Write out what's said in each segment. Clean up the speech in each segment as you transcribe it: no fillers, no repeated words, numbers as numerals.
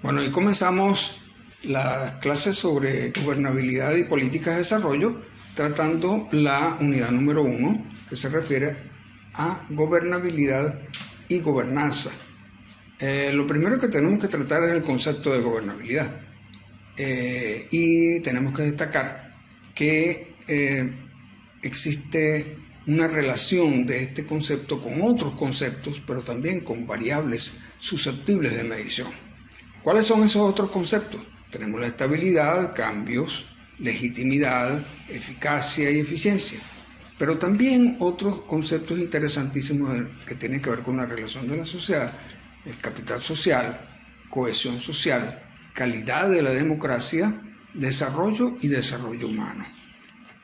Bueno, y comenzamos la clase sobre gobernabilidad y políticas de desarrollo, tratando la unidad número 1, que se refiere a gobernabilidad y gobernanza. Lo primero que tenemos que tratar es el concepto de gobernabilidad. Y tenemos que destacar que existe una relación de este concepto con otros conceptos, pero también con variables susceptibles de medición. ¿Cuáles son esos otros conceptos? Tenemos la estabilidad, cambios, legitimidad, eficacia y eficiencia. Pero también otros conceptos interesantísimos que tienen que ver con la relación de la sociedad: el capital social, cohesión social, calidad de la democracia, desarrollo y desarrollo humano.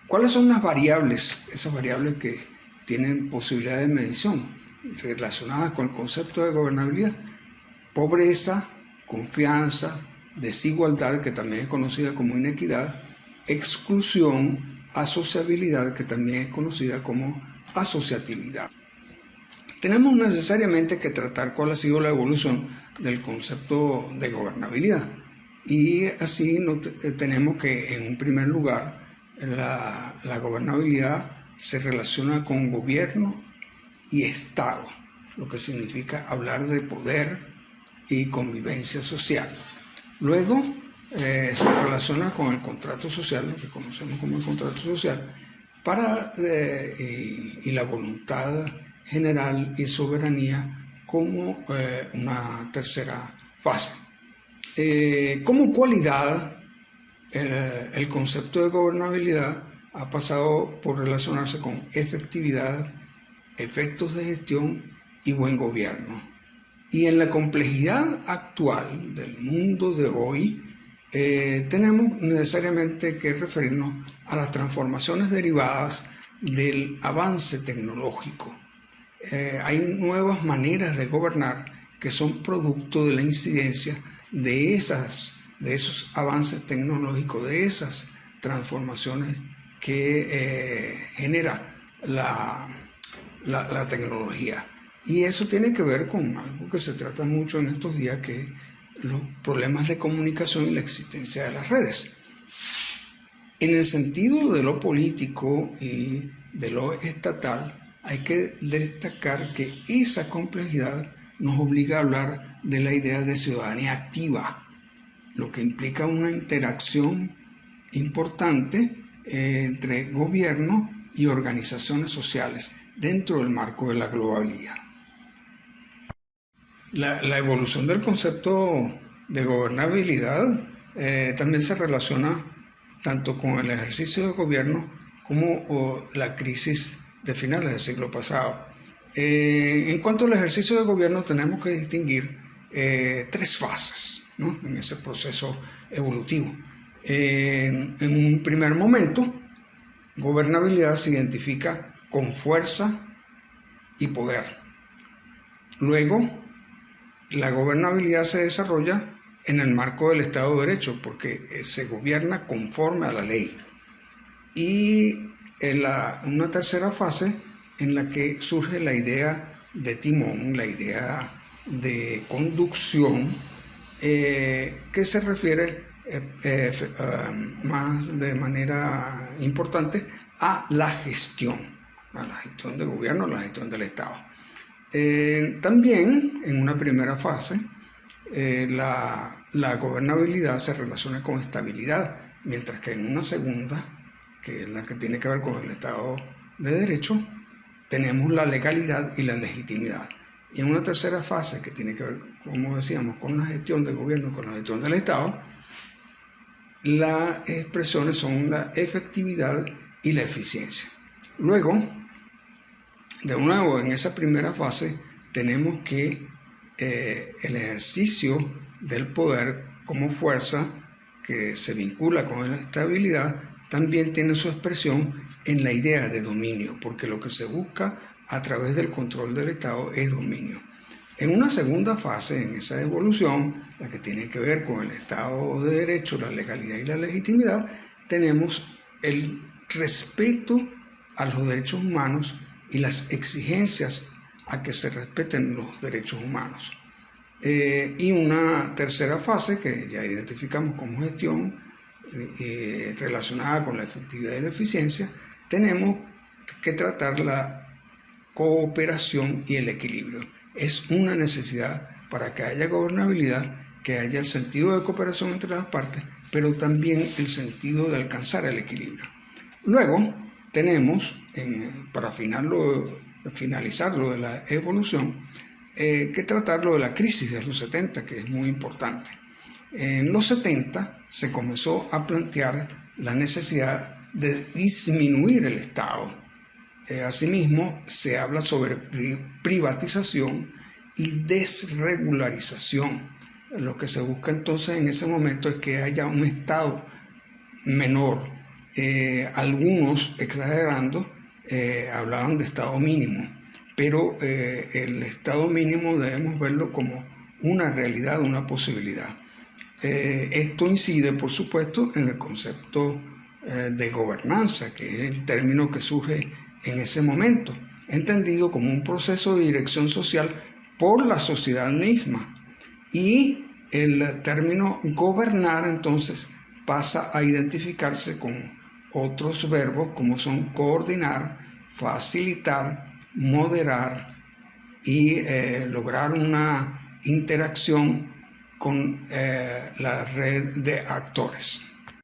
¿Cuáles son las variables, esas variables que tienen posibilidad de medición relacionadas con el concepto de gobernabilidad? Pobreza, confianza, desigualdad, que también es conocida como inequidad, exclusión, asociabilidad, que también es conocida como asociatividad. Tenemos necesariamente que tratar cuál ha sido la evolución del concepto de gobernabilidad, y así tenemos que, en un primer lugar, la gobernabilidad se relaciona con gobierno y Estado, lo que significa hablar de poder y convivencia social. Luego se relaciona con el contrato social, lo que conocemos como el contrato social, y la voluntad general y soberanía como una tercera fase. Como cualidad, el concepto de gobernabilidad ha pasado por relacionarse con efectividad, efectos de gestión y buen gobierno. Y en la complejidad actual del mundo de hoy, tenemos necesariamente que referirnos a las transformaciones derivadas del avance tecnológico. Hay nuevas maneras de gobernar que son producto de la incidencia de esos avances tecnológicos, de esas transformaciones que genera la tecnología. Y eso tiene que ver con algo que se trata mucho en estos días, que es los problemas de comunicación y la existencia de las redes. En el sentido de lo político y de lo estatal, hay que destacar que esa complejidad nos obliga a hablar de la idea de ciudadanía activa, lo que implica una interacción importante entre gobierno y organizaciones sociales dentro del marco de la globalidad. La evolución del concepto de gobernabilidad también se relaciona tanto con el ejercicio de gobierno como la crisis de finales del siglo pasado. En cuanto al ejercicio de gobierno, tenemos que distinguir tres fases, ¿no?, en ese proceso evolutivo. En un primer momento, gobernabilidad se identifica con fuerza y poder. Luego, la gobernabilidad se desarrolla en el marco del Estado de Derecho, porque se gobierna conforme a la ley. Y una tercera fase en la que surge la idea de timón, la idea de conducción, que se refiere más de manera importante a la gestión de gobierno, a la gestión del Estado. También, en una primera fase, la gobernabilidad se relaciona con estabilidad, mientras que en una segunda, que es la que tiene que ver con el Estado de Derecho, tenemos la legalidad y la legitimidad. Y en una tercera fase, que tiene que ver, como decíamos, con la gestión del gobierno, con la gestión del Estado, las expresiones son la efectividad y la eficiencia. Luego, de nuevo, en esa primera fase tenemos que el ejercicio del poder como fuerza que se vincula con la estabilidad también tiene su expresión en la idea de dominio, porque lo que se busca a través del control del Estado es dominio. En una segunda fase, en esa evolución, la que tiene que ver con el Estado de Derecho, la legalidad y la legitimidad, tenemos el respeto a los derechos humanos y las exigencias a que se respeten los derechos humanos. Y una tercera fase que ya identificamos como gestión relacionada con la efectividad y la eficiencia, tenemos que tratar la cooperación y el equilibrio. Es una necesidad para que haya gobernabilidad, que haya el sentido de cooperación entre las partes, pero también el sentido de alcanzar el equilibrio. Luego tenemos, para finalizar lo de la evolución, que tratar lo de la crisis de los 70, que es muy importante. En los 70 se comenzó a plantear la necesidad de disminuir el Estado. Asimismo, se habla sobre privatización y desregularización. Lo que se busca entonces en ese momento es que haya un Estado menor. Algunos, exagerando, hablaban de Estado mínimo, pero el Estado mínimo debemos verlo como una realidad, una posibilidad. Esto incide, por supuesto, en el concepto de gobernanza, que es el término que surge en ese momento, entendido como un proceso de dirección social por la sociedad misma. Y el término gobernar entonces pasa a identificarse con otros verbos como son coordinar, facilitar, moderar y lograr una interacción con la red de actores.